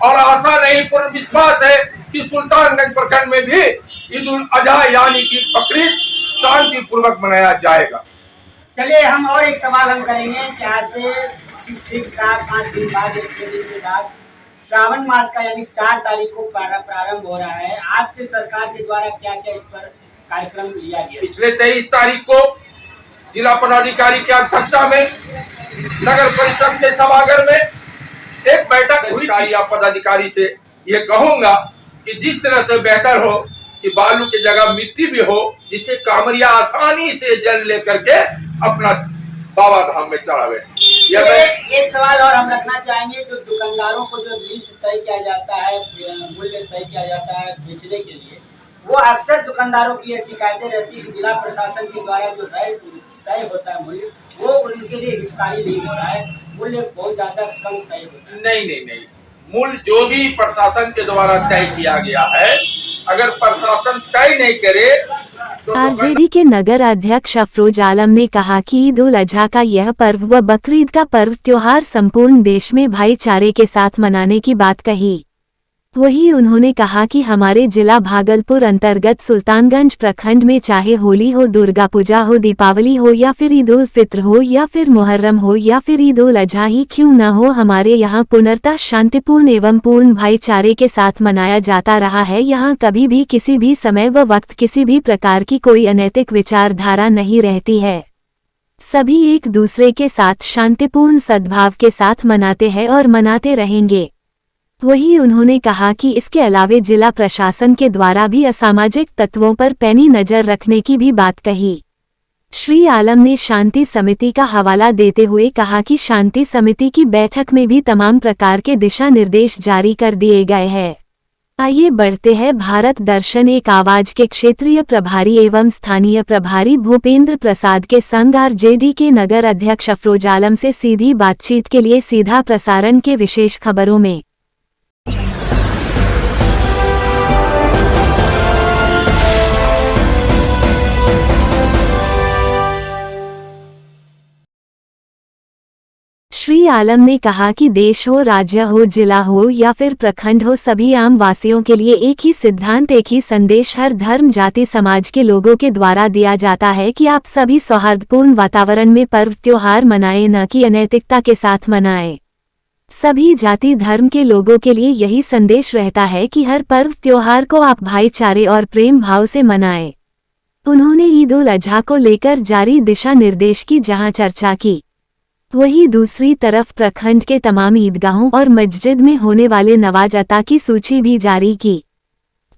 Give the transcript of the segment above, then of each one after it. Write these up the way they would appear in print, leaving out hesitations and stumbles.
और आशा नहीं पूर्ण विश्वास है कि सुल्तानगंज प्रखंड में भी ईद उल अजहा यानी कि बकरीद शांति पूर्वक मनाया जाएगा। चलिए हम और एक सवाल हम करेंगे कि आज से ठीक 4-5 दिन बाद या 6 दिन के बाद श्रावण मास का यानी 4 तारीख को प्रारंभ हो रहा है। आपके सरकार के द्वारा क्या क्या इस पर कार्यक्रम लिया गया? पिछले 23 तारीख को जिला पदाधिकारी की अध्यक्षता में नगर परिषद के सभागार में एक बैठक हुई। पदाधिकारी से ये कहूंगा कि जिस तरह से बेहतर हो कि बालू की जगह मिट्टी भी हो, जिससे कांवरिया आसानी से जल लेकर के अपना बाबा धाम में चढ़ावे। एक सवाल और हम रखना चाहेंगे, जो दुकानदारों को जो लिस्ट तय किया जाता है, मूल्य तय किया जाता है बेचने के लिए, वो अक्सर दुकानदारों की ये शिकायतें रहती है कि जिला प्रशासन के द्वारा जो तय होता है मूल्य, वो उनके लिए हितकारी नहीं होता है, मूल्य बहुत ज्यादा कम तय होता है। नहीं, मूल्य जो भी प्रशासन के द्वारा तय किया गया है, अगर प्रशासन तय नहीं करे तो आरजेडी के नगर अध्यक्ष अफरोज आलम ने कहा कि ईद उल अजहा का यह पर्व व बकरीद का पर्व त्योहार संपूर्ण देश में भाईचारे के साथ मनाने की बात कही। वही उन्होंने कहा कि हमारे जिला भागलपुर अंतर्गत सुल्तानगंज प्रखंड में चाहे होली हो, दुर्गा पूजा हो, दीपावली हो या फिर ईद उल फित्र हो या फिर मुहर्रम हो या फिर ईद उल अजहा ही क्यों न हो, हमारे यहाँ पूर्णतः शांतिपूर्ण एवं पूर्ण भाईचारे के साथ मनाया जाता रहा है। यहाँ कभी भी किसी भी समय व वक्त किसी भी प्रकार की कोई अनैतिक विचारधारा नहीं रहती है। सभी एक दूसरे के साथ शांतिपूर्ण सद्भाव के साथ मनाते हैं और मनाते रहेंगे। वही उन्होंने कहा कि इसके अलावे जिला प्रशासन के द्वारा भी असामाजिक तत्वों पर पैनी नजर रखने की भी बात कही। श्री आलम ने शांति समिति का हवाला देते हुए कहा कि शांति समिति की बैठक में भी तमाम प्रकार के दिशा निर्देश जारी कर दिए गए हैं। आइए बढ़ते हैं भारत दर्शन एक आवाज के क्षेत्रीय प्रभारी एवं स्थानीय प्रभारी भूपेंद्र प्रसाद के संग आरजेडी के नगर अध्यक्ष अफरोज आलम से सीधी बातचीत के लिए सीधा प्रसारण के विशेष खबरों में। श्री आलम ने कहा कि देश हो, राज्य हो, जिला हो या फिर प्रखंड हो, सभी आम वासियों के लिए एक ही सिद्धांत, एक ही संदेश हर धर्म, जाति, समाज के लोगों के द्वारा दिया जाता है कि आप सभी सौहार्दपूर्ण वातावरण में पर्व त्योहार मनाएं, न कि अनैतिकता के साथ मनाएं। सभी जाति धर्म के लोगों के लिए यही संदेश रहता है कि हर पर्व त्योहार को आप भाईचारे और प्रेम भाव से मनाएं। उन्होंने ईद उल अजहा को लेकर जारी दिशा निर्देश की जहां चर्चा की, वहीं दूसरी तरफ प्रखंड के तमाम ईदगाहों और मस्जिद में होने वाले नमाज अता की सूची भी जारी की।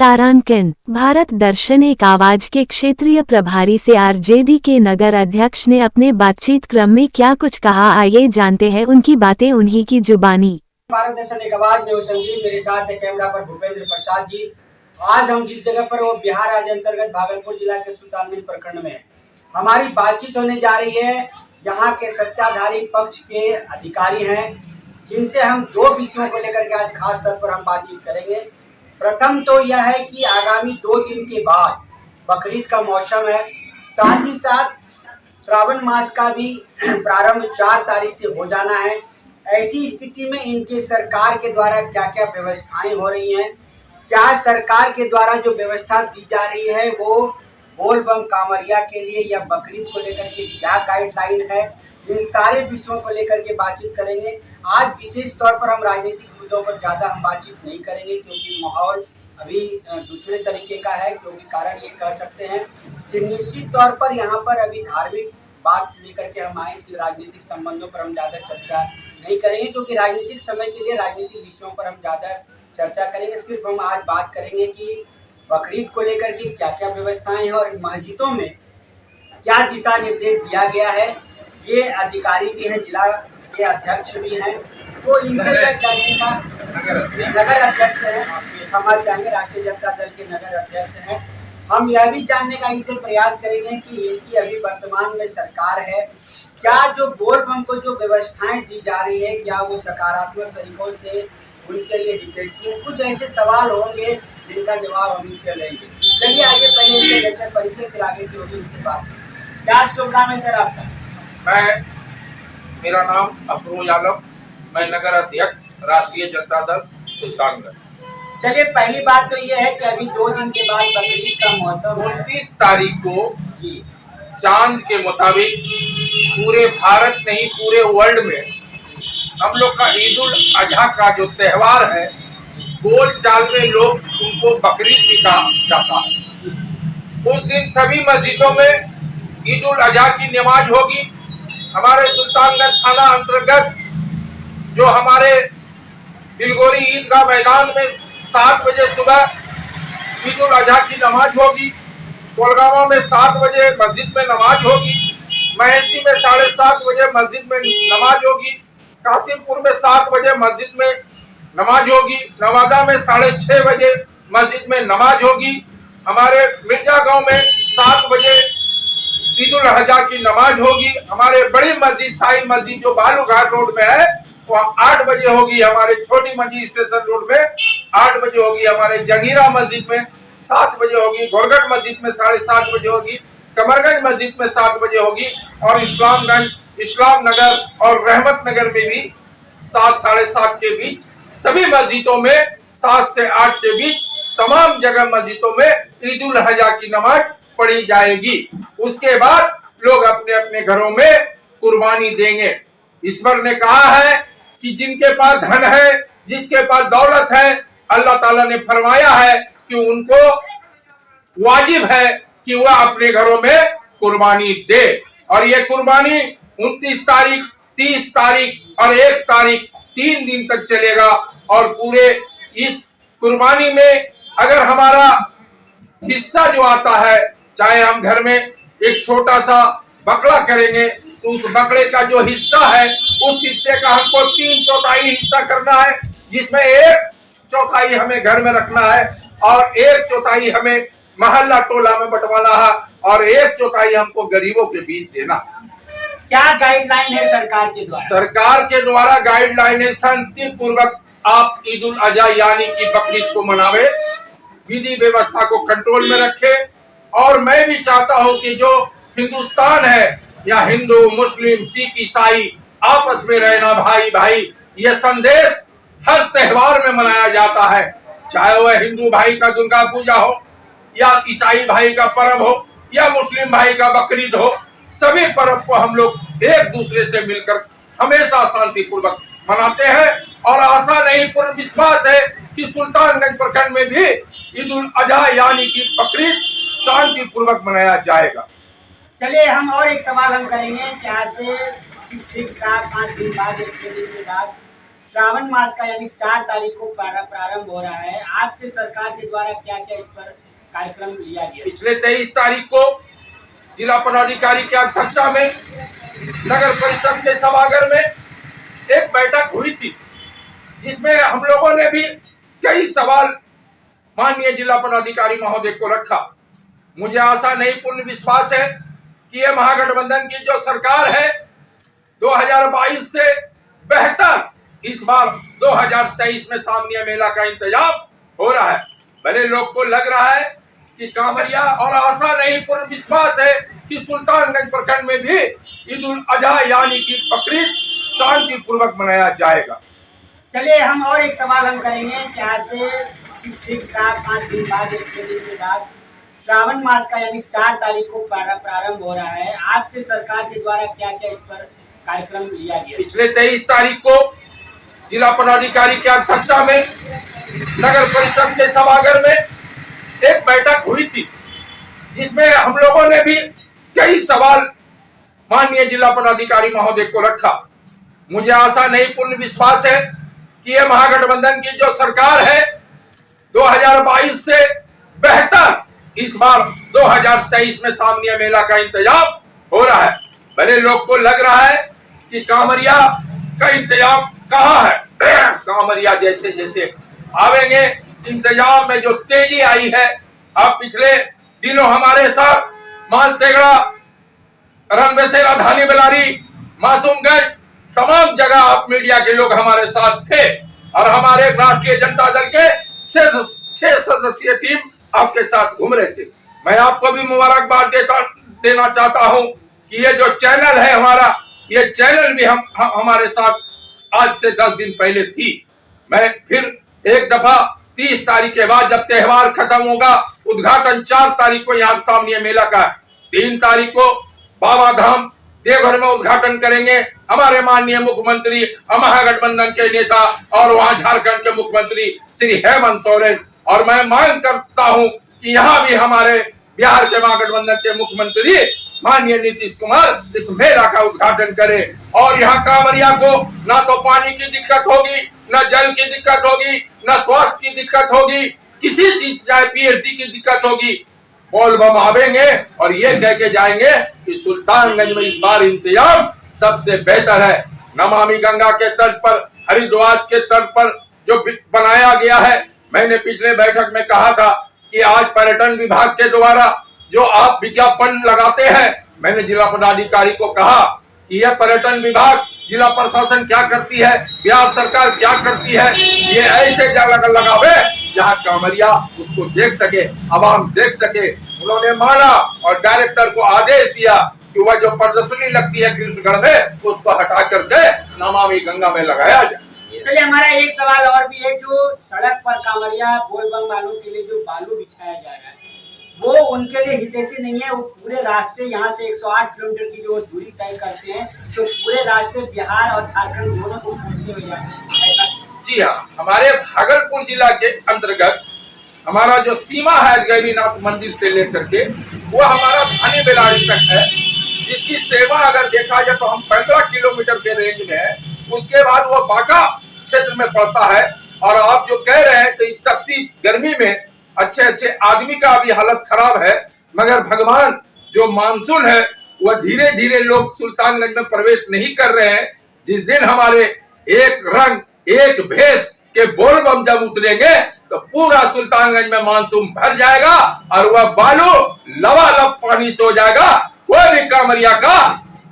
तारांकन भारत दर्शन एक आवाज के क्षेत्रीय प्रभारी से आरजेडी के नगर अध्यक्ष ने अपने बातचीत क्रम में क्या कुछ कहा, आइए जानते हैं उनकी बातें उन्हीं की जुबानी। भारत दर्शन एक आवाज में संजीव, मेरे साथ है कैमरा पर भूपेंद्र प्रसाद जी। आज हम जिस जगह पर, वो बिहार राज्य अंतर्गत भागलपुर जिला के सुल्तानगंज प्रखंड में हमारी बातचीत होने जा रही है। यहाँ के सत्ताधारी पक्ष के अधिकारी हैं, जिनसे हम 2 विषयों को लेकर के आज खास तौर पर हम बातचीत करेंगे। प्रथम तो यह है कि आगामी 2 दिन के बाद बकरीद का मौसम है, साथ ही साथ श्रावण मास का भी प्रारंभ 4 तारीख से हो जाना है। ऐसी स्थिति में इनके सरकार के द्वारा क्या क्या व्यवस्थाएं हो रही हैं, क्या सरकार के द्वारा जो व्यवस्था दी जा रही है वो बोल बम कांवरिया के लिए या बकरीद को लेकर के क्या गाइडलाइन है, इन सारे विषयों को लेकर के बातचीत करेंगे। आज विशेष तौर पर हम राजनीतिक मुद्दों पर ज़्यादा हम बातचीत नहीं करेंगे, क्योंकि माहौल अभी दूसरे तरीके का है। क्योंकि कारण ये कह सकते हैं कि निश्चित तौर पर यहाँ पर अभी धार्मिक बात लेकर के हम आए, राजनीतिक संबंधों पर हम ज़्यादा चर्चा नहीं करेंगे, क्योंकि राजनीतिक समय के लिए राजनीतिक विषयों पर हम ज़्यादा चर्चा करेंगे। सिर्फ हम आज बात करेंगे कि बकरीद को लेकर के क्या क्या व्यवस्थाएं हैं और मस्जिदों में क्या दिशा निर्देश दिया गया है। ये अधिकारी भी हैं, जिला के अध्यक्ष भी हैं, तो इनसे जानने का नगर अध्यक्ष हैं, क्षमा चाहेंगे, राष्ट्रीय जनता दल के नगर अध्यक्ष हैं। हम यह भी जानने का इनसे प्रयास करेंगे कि इनकी अभी वर्तमान में सरकार है, क्या जो बोल बम को जो व्यवस्थाएं दी जा रही है, क्या वो सकारात्मक तरीकों से उनके लिए हितैषी है। कुछ ऐसे सवाल होंगे जिनका जवाब हम इनसे लेंगे। चलिए आइए पहले इनसे लेकर परिचय फिर आगे की होगी इनसे बात। क्या शुभ नाम है सर आपका? मेरा नाम अफरोज आलम, मैं नगर अध्यक्ष राष्ट्रीय जनता दल सुल्तानगंज। चलिए, पहली बात तो ये है कि अभी 2 दिन के बाद बकरीद का मौसम है 29 तारीख को जी। चांद के मुताबिक पूरे भारत नहीं पूरे वर्ल्ड में हम लोग का ईद उल अजहा का जो त्योहार है, बोल चाल में लोग उनको बकरीद भी कहा जाता है। उस दिन सभी मस्जिदों में ईद उल अजहा की नमाज होगी। हमारे सुल्तानगंज थाना अंतर्गत जो हमारे दिलगोरी ईदगाह मैदान में 7 बजे सुबह ईद उल अजहा की नमाज होगी। कोलगामा में 7 बजे मस्जिद में नमाज होगी। महेसी में 7:30 बजे मस्जिद में नमाज होगी। कासिमपुर में 7 बजे मस्जिद में नमाज होगी। नवादा में 6:30 बजे मस्जिद में नमाज होगी। हमारे मिर्जा गांव में 7 बजे ईद उल अजहा की नमाज होगी। हमारे बड़ी मस्जिद साई मस्जिद जो बालूघाट रोड में है वो 8 बजे होगी। हमारे छोटी मस्जिद स्टेशन रोड में 8 बजे होगी। हमारे जंगीरा मस्जिद में 7 बजे होगी। गोरगढ़ मस्जिद में 7:30 बजे होगी। कमरगंज मस्जिद में 7 बजे होगी। और इस्लामगंज, इस्लाम नगर और रहमत नगर में भी 7 साढ़े 7 के बीच सभी मस्जिदों में 7 से 8 के बीच तमाम जगह मस्जिदों में ईद उल अजहा की नमाज पढ़ी जाएगी। उसके बाद लोग अपने अपने घरों में कुर्बानी देंगे। ईश्वर ने कहा है कि जिनके पास धन है, जिसके पास दौलत है, अल्लाह ताला ने फरमाया है कि उनको वाजिब है कि वह अपने घरों में कुर्बानी दे। और ये कुर्बानी 29 तारीख, 30 तारीख और 1 तारीख 3 दिन तक चलेगा। और पूरे इस कुर्बानी में अगर हमारा हिस्सा जो आता है, चाहे हम घर में एक छोटा सा बकरा करेंगे तो उस बकरे का जो हिस्सा है उस हिस्से का हमको 3/4 हिस्सा करना है, जिसमें 1/4 हमें घर में रखना है और 1/4 हमें मोहल्ला टोला में बंटवाना है और 1/4 हमको गरीबों के बीच देना। क्या गाइडलाइन है सरकार के द्वारा? सरकार के द्वारा गाइडलाइन है शांति पूर्वक आप ईद उल अजहा यानी कि बकरीद को मनावे, विधि व्यवस्था को कंट्रोल में रखे। और मैं भी चाहता हूं कि जो हिंदुस्तान है या हिंदू मुस्लिम सिख ईसाई आपस में रहना भाई भाई, यह संदेश हर त्योहार में मनाया जाता है। चाहे वह हिंदू भाई का दुर्गा पूजा हो या ईसाई भाई का पर्व हो या मुस्लिम भाई का बकरीद हो, सभी पर्व को हम लोग एक दूसरे से मिलकर हमेशा शांति पूर्वक मनाते हैं। और आशा नहीं पूर्ण विश्वास है कि सुल्तानगंज प्रखंड में भी ईद उल अजहा यानी कि बकरीद शांति पूर्वक मनाया जाएगा। चलिए, हम और एक सवाल हम करेंगे कि आज से ठीक 4-5 दिन बाद, 6 दिन के बाद श्रावण मास का यानी 4 तारीख को प्रारंभ हो रहा है। आपके सरकार के द्वारा क्या क्या इस पर कार्यक्रम लिया गया? पिछले 23 तारीख को जिला पदाधिकारी की अध्यक्षता में नगर परिषद के सभागार में एक बैठक हुई थी, जिसमें हम लोगों ने भी कई सवाल माननीय जिला पदाधिकारी महोदय को रखा। मुझे आशा नहीं पूर्ण विश्वास है कि यह महागठबंधन की जो सरकार है 2022 से बेहतर इस बार 2023 में सामने मेला का इंतजाम हो रहा है। भले लोग को लग रहा है कि कांवरिया, और आशा नहीं पूर्ण विश्वास है कि सुल्तानगंज प्रखंड में भी ईद उल अजहा यानी कि बकरीद शांति पूर्वक मनाया जाएगा। चलिए, हम और एक सवाल हम करेंगे कि आज से ठीक 4-5 दिन बाद, 6 दिन के बाद श्रावण मास का यानी 4 तारीख को प्रारंभ हो रहा है। आपके सरकार के द्वारा क्या क्या इस पर कार्यक्रम लिया गया? पिछले 23 तारीख को जिला पदाधिकारी की अध्यक्षता में नगर परिषद के सभागार में एक बैठक हुई थी, जिसमें हम लोगों ने भी कई सवाल माननीय जिला पदाधिकारी महोदय को रखा। मुझे आशा नहीं पूर्ण विश्वास है कि यह महागठबंधन की जो सरकार है 2022 से बेहतर इस बार 2023 में सामने मेला का इंतजाम हो रहा है। भले लोग को लग रहा है कि कांवरिया का इंतजाम कहाँ है, कांवरिया जैसे जैसे आवेंगे इंतजाम में जो तेजी आई है। अब पिछले दिनों हमारे साथ मानसेगड़ा, रणबसेरा, धानी बेलारी, मासूमगंज तमाम जगह आप मीडिया के लोग हमारे साथ थे और हमारे राष्ट्रीय जनता दल के 6 सदस्यीय टीम आपके साथ घूम रहे थे। मैं आपको भी मुबारकबाद देना चाहता हूं कि ये जो चैनल है हमारा, ये चैनल भी हमारे साथ आज से 10 दिन पहले थी। मैं फिर एक दफा 30 तारीख के बाद जब त्योहार खत्म होगा, उद्घाटन 4 तारीख को यहाँ सामने मेला का, 3 तारीख को बाबा धाम देवघर में उद्घाटन करेंगे हमारे माननीय मुख्यमंत्री महागठबंधन के नेता और वहां झारखंड के मुख्यमंत्री श्री हेमंत सोरेन। और मैं मांग करता हूं कि यहाँ भी हमारे बिहार के महागठबंधन के मुख्यमंत्री माननीय नीतीश कुमार इस मेला का उद्घाटन करे। और यहाँ कांवरिया को ना तो पानी की दिक्कत होगी, न जल की दिक्कत होगी, न स्वास्थ्य की दिक्कत होगी, किसी चीज चाहे पीएचडी की दिक्कत होगी। बोल बम आवेंगे और ये कह के जाएंगे कि सुल्तानगंज में इस बार इंतजाम सबसे बेहतर है। नमामि गंगा के तट पर, हरिद्वार के तट पर जो बनाया गया है, मैंने पिछले बैठक में कहा था कि आज पर्यटन विभाग के द्वारा जो आप विज्ञापन लगाते हैं, मैंने जिला पदाधिकारी को कहा कि यह पर्यटन विभाग, जिला प्रशासन क्या करती है, बिहार सरकार क्या करती है, ये ऐसे जगह लगावे जहाँ कांवरिया उसको देख सके, आवाम देख सके। उन्होंने माना और डायरेक्टर को आदेश दिया कि वह जो प्रदर्शनी लगती है कृष्णगढ़ में, उसको हटा करके नमामि गंगा में लगाया जाए। चलिए, हमारा एक सवाल और भी है। जो सड़क पर कांवरिया बोलबम वालों के लिए जो बालू बिछाया जा रहा है, वो उनके लिए हितैषी नहीं है। वो पूरे रास्ते यहाँ से 108 किलोमीटर की जो दूरी तय करते हैं, तो पूरे रास्ते बिहार और झारखंड दोनों को पहुंचते हो जाते हैं। जी हाँ, हमारे भागलपुर जिला के अंतर्गत हमारा जो सीमा है गैरीनाथ मंदिर से लेकर के वो हमारा धानी बेलाड़ी तक है, जिसकी सेवा अगर देखा जाए तो हम 15 किलोमीटर के रेंज में है। उसके बाद वो बांका क्षेत्र में पड़ता है। और आप जो कह रहे हैं तो तपती गर्मी में अच्छे अच्छे आदमी का भी हालत खराब है, मगर भगवान जो मानसून है वह धीरे धीरे लोग सुल्तानगंज में प्रवेश नहीं कर रहे हैं। जिस दिन हमारे एक रंग एक भेष के बोल बम जब उतरेंगे तो पूरा सुल्तानगंज में मानसून भर जाएगा और वह बालू लबालब पानी से हो जाएगा। कोई भी कांवरिया का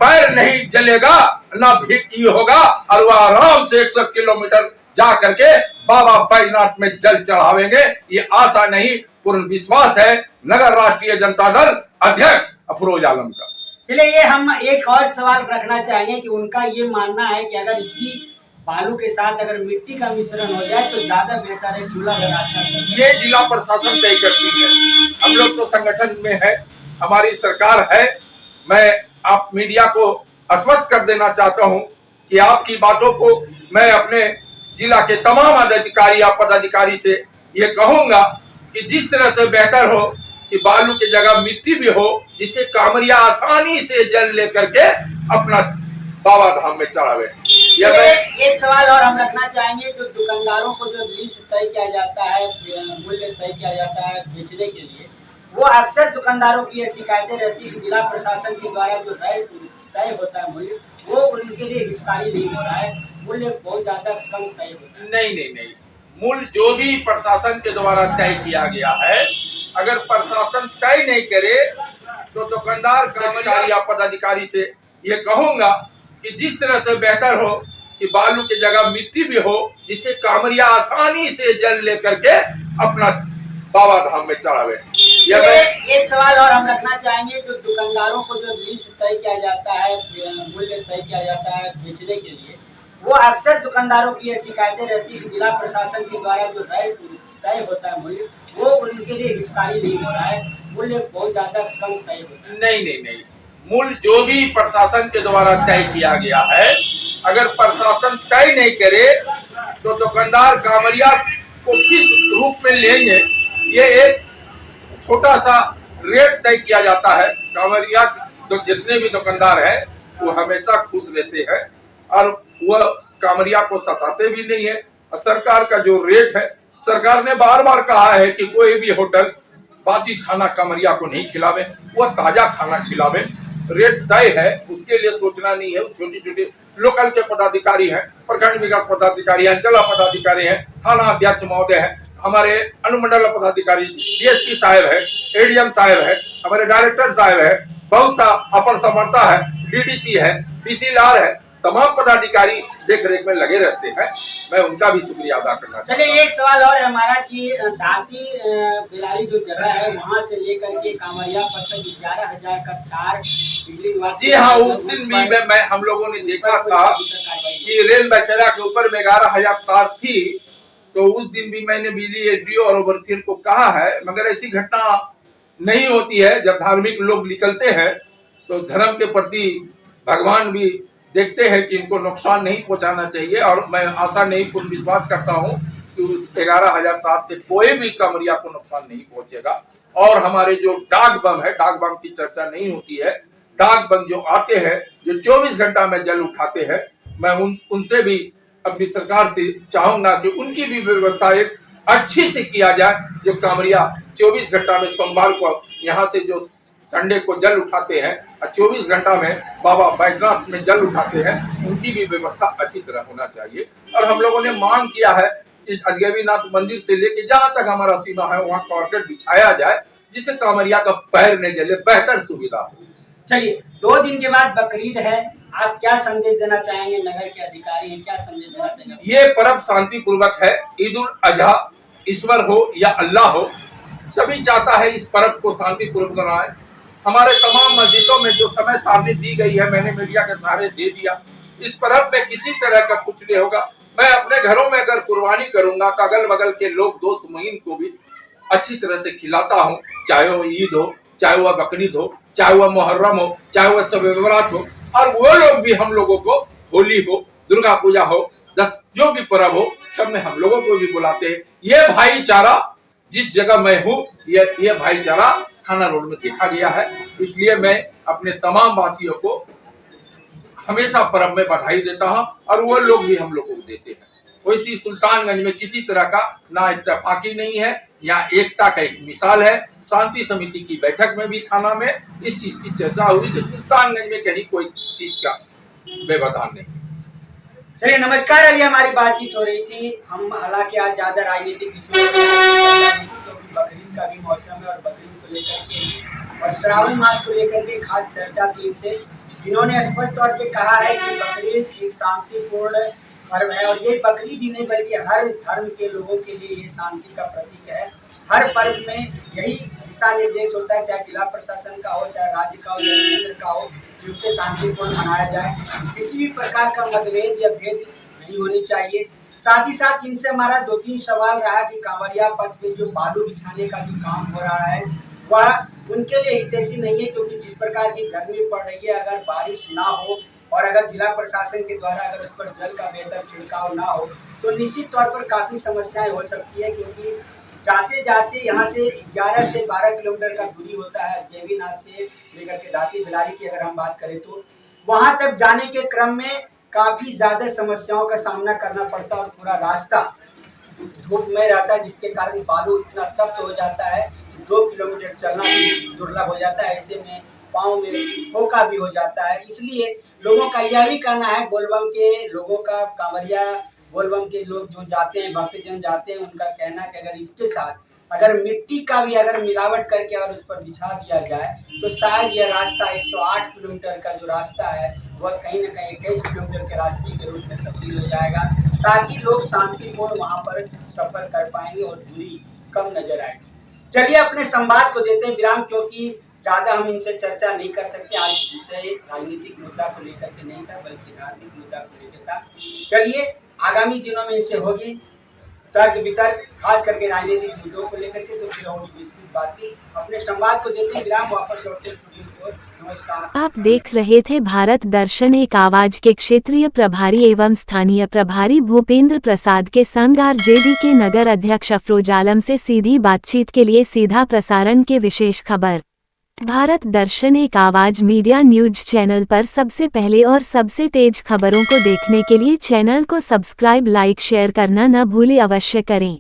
पैर नहीं जलेगा, न भीगी होगा, और वह आराम से 100 किलोमीटर जा करके बाबा बैजनाथ में जल चढ़ावेंगे। ये आशा नहीं, पूर्ण विश्वास है नगर राष्ट्रीय जनता दल अध्यक्ष अफरोज आलम का। चलिए, ये हम एक और सवाल रखना चाहेंगे कि उनका ये मानना है कि अगर इसी बालू के साथ अगर मिट्टी का मिश्रण हो जाए तो ज्यादा बेहतर है, चूल्हा का रास्ता। ये जिला प्रशासन तय करती है, हम लोग तो संगठन में है, हमारी सरकार है। मैं आप मीडिया को आश्वस्त कर देना चाहता हूं कि आपकी बातों को मैं अपने जिला के तमाम अधिकारी या पदाधिकारी से ये कहूंगा कि जिस तरह से बेहतर हो कि बालू की जगह मिट्टी भी हो, जिससे कांवरिया आसानी से जल लेकर के अपना बाबा धाम में चढ़ावे। एक सवाल और हम रखना चाहेंगे। जो दुकानदारों को जो लिस्ट तय किया जाता है, मूल्य तय किया जाता है बेचने के लिए, वो अक्सर दुकानदारों की ये शिकायतें रहती है कि जिला प्रशासन के द्वारा जो रेट तय होता है मूल्य, वो उनके लिए हितकारी नहीं होता है, मूल्य बहुत ज्यादा कम तय होता है। नहीं, मूल्य जो भी प्रशासन के द्वारा तय किया गया है, अगर प्रशासन तय नहीं करे तो दुकानदार कर्मचारी या पदाधिकारी से ये कहूंगा कि जिस तरह से बेहतर हो कि बालू की जगह मिट्टी भी हो, जिससे कांवरिया आसानी से जल लेकर के अपना बाबा धाम में चढ़ावे। एक सवाल और हम रखना चाहेंगे। जो दुकानदारों को जो लिस्ट तय किया जाता है, मूल्य तय किया जाता है बेचने के लिए, वो अक्सर दुकानदारों की ये शिकायतें रहती है कि जिला प्रशासन के द्वारा जो रेट तय होता है मूल्य, वो उनके लिए हितकारी नहीं होता है, मूल्य बहुत ज्यादा कम तय होता है। नहीं, मूल्य जो भी प्रशासन के द्वारा तय किया गया है, अगर प्रशासन तय नहीं करे तो दुकानदार कांवरिया को किस रूप में लेंगे। ये एक छोटा सा रेट तय किया जाता है। कांवरिया तो जितने भी दुकानदार हैं वो हमेशा खुश रहते हैं और वह कांवरिया को सताते भी नहीं है। सरकार का जो रेट है, सरकार ने बार बार कहा है कि कोई भी होटल बासी खाना कांवरिया को नहीं खिलावे, वह ताजा खाना खिलावे। रेट तय है, उसके लिए सोचना नहीं है। छोटे छोटे लोकल के पदाधिकारी हैं, प्रखंड विकास पदाधिकारी हैं, जिला पदाधिकारी हैं, थाना अध्यक्ष महोदय हैं, हमारे अनुमंडल पदाधिकारी डीएसपी साहब है, एडीएम साहब है, हमारे डायरेक्टर साहब है, बहुत सा अपर समर्था है, डीडीसी है, डीसीएलआर है, तमाम पदाधिकारी देख रेख में लगे रहते हैं। मैं उनका भी शुक्रिया अदा करना चाहता हूं। चलिए, एक सवाल और है हमारा कि धाती बिलारी जो जगह है, वहाँ से लेकर के कांवरिया पर तक 11,000 का तार बिजली विभाग। जी हाँ, उस दिन भी मैं हम लोगों ने देखा था कि रेल बसेरा के ऊपर में 11,000 तार थी तो उस दिन भी मैंने बिजली एसडीओ और ओवरसीयर को कहा है, मगर ऐसी घटना नहीं होती है। जब धार्मिक लोग निकलते हैं तो धर्म के प्रति भगवान भी देखते हैं कि इनको नुकसान नहीं पहुंचाना चाहिए, और मैं आशा नहीं पूर्ण विश्वास करता हूं कि उस 11,000 तार से कोई भी कमरिया को नुकसान नहीं पहुंचेगा। और हमारे जो डाक बम है, डाक बम की चर्चा नहीं होती है, डाक बम जो आते हैं, जो 24 घंटा में जल उठाते हैं, मैं उनसे भी अपनी सरकार से चाहूंगा कि उनकी भी व्यवस्था एक अच्छी से किया जाए। जो कांवरिया 24 घंटा में सोमवार को यहाँ से जो संडे को जल उठाते हैं और 24 घंटा में बाबा बैद्यनाथ में जल उठाते हैं, उनकी भी व्यवस्था अच्छी तरह होना चाहिए। और हम लोगों ने मांग किया है कि अजगैबीनाथ मंदिर से लेके जहां तक हमारा सीमा है वहां कारपेट बिछाया जाए, जिससे कांवरिया का पैर नहीं जले, बेहतर सुविधा हो। चलिए, 2 दिन के बाद बकरीद है, आप क्या संदेश देना चाहेंगे? नगर के अधिकारी हैं, क्या संदेश देना चाहेंगे? ये पर्व शांति पूर्वक है। ईद उल अजहा, ईश्वर हो या अल्लाह हो, सभी चाहता है इस पर्व को शांति पूर्वक मनाए। हमारे तमाम मस्जिदों में जो समय सारणी दी गई है, मैंने मीडिया के सहारे दे दिया। इस पर्व में किसी तरह का कुछ नहीं होगा। मैं अपने घरों में अगर कुर्बानी करूंगा तो अगल बगल के लोग, दोस्त मुहीन को भी अच्छी तरह से खिलाता हूँ, चाहे वो ईद हो, चाहे वह बकरीद हो, चाहे वह मुहर्रम हो, चाहे वह शब बरात हो। और वो लोग भी हम लोगों को होली हो, दुर्गा पूजा हो, जो भी पर्व हो, सब में हम लोगों को भी बुलाते हैं। ये भाईचारा जिस जगह मैं हूँ, ये भाईचारा थाना रोड में देखा गया है। इसलिए मैं अपने तमाम वासियों को हमेशा पर्व में बधाई देता हूँ, और वो लोग भी हम लोगों को देते हैं। वैसी सुल्तानगंज में किसी तरह का ना इत्तेफाकी नहीं है, यहाँ एकता का एक मिसाल है। शांति समिति की बैठक में भी थाना में इस चीज की चर्चा हुई कि सुल्तानगंज में कहीं कोई चीज का व्यवधान नहीं। चलिए, नमस्कार। अभी हमारी बातचीत हो रही थी, हम हालांकि आज ज्यादा राजनीतिक विषयों पर, बकरीद का भी मौसम है और बकरीद को लेकर के और श्रावण मास को लेकर के खास चर्चा थी इनसे। इन्होंने स्पष्ट तौर पे कहा है कि बकरीद एक शांतिपूर्ण पर्व है, और ये बकरीद ही नहीं बल्कि हर धर्म के लोगों के लिए ये शांति का प्रतीक है। हर पर्व में यही दिशा निर्देश होता है, चाहे जिला प्रशासन का हो, चाहे राज्य का हो, या केंद्र का हो, कि उसे शांतिपूर्ण मनाया जाए। किसी भी प्रकार का मतभेद या भेद नहीं होनी चाहिए। साथ ही साथ इनसे हमारा 2-3 सवाल रहा कि कांवरिया पथ पे जो बालू बिछाने का जो काम हो रहा है वह उनके लिए हितैषी नहीं है, क्योंकि जिस प्रकार की गर्मी पड़ रही है, अगर बारिश ना हो और अगर जिला प्रशासन के द्वारा अगर उस पर जल का बेहतर छिड़काव ना हो तो निश्चित तौर पर काफ़ी समस्याएं हो सकती है। क्योंकि जाते जाते यहाँ से 11 से 12 किलोमीटर का दूरी होता है अजगैबीनाथ से लेकर के दाती बिलारी की अगर हम बात करें तो वहाँ तक जाने के क्रम में काफ़ी ज़्यादा समस्याओं का सामना करना पड़ता है, और पूरा रास्ता धूप में रहता है, जिसके कारण बालू इतना तप्त हो जाता है 2 किलोमीटर चलना भी दुर्लभ हो जाता है। ऐसे में पाँव में फोका भी हो जाता है। इसलिए लोगों का यह भी कहना है, बोलबम के लोगों का, कांवरिया बोलबम के लोग जो जाते हैं, भक्तजन जाते हैं, उनका कहना है कि अगर इसके साथ अगर मिट्टी का भी अगर मिलावट करके अगर उस पर बिछा दिया जाए तो शायद यह रास्ता 108 किलोमीटर का जो रास्ता है वह कहीं न कहीं 21 किलोमीटर के रास्ते के रूप में तब्दील हो जाएगा, ताकि लोग शांतिपूर्ण वहाँ पर सफर कर पाएंगे और दूरी कम नजर आएगी। चलिए, अपने संवाद को देते हैं विराम, क्योंकि ज़्यादा हम इनसे चर्चा नहीं कर सकते। आज विषय राजनीतिक मुद्दा को लेकर के नहीं था, बल्कि धार्मिक मुद्दा को लेकर था। चलिए, आगामी दिनों में इनसे होगी तर्क वितर्क, खास करके राजनीतिक मुद्दों को लेकर के, तो फिर होगी विस्तृत बातचीत। अपने संवाद को देते हैं विराम, वापस लौटते स्टूडियो की ओर। नमस्कार। आप देख रहे थे भारत दर्शन, एक आवाज के क्षेत्रीय प्रभारी एवं स्थानीय प्रभारी भूपेंद्र प्रसाद के संग आरजेडी के नगर अध्यक्ष अफरोज आलम से सीधी बातचीत के लिए सीधा प्रसारण के विशेष खबर। भारत दर्शन, एक आवाज मीडिया न्यूज चैनल पर सबसे पहले और सबसे तेज खबरों को देखने के लिए चैनल को सब्सक्राइब, लाइक, शेयर करना न भूलें, अवश्य करें।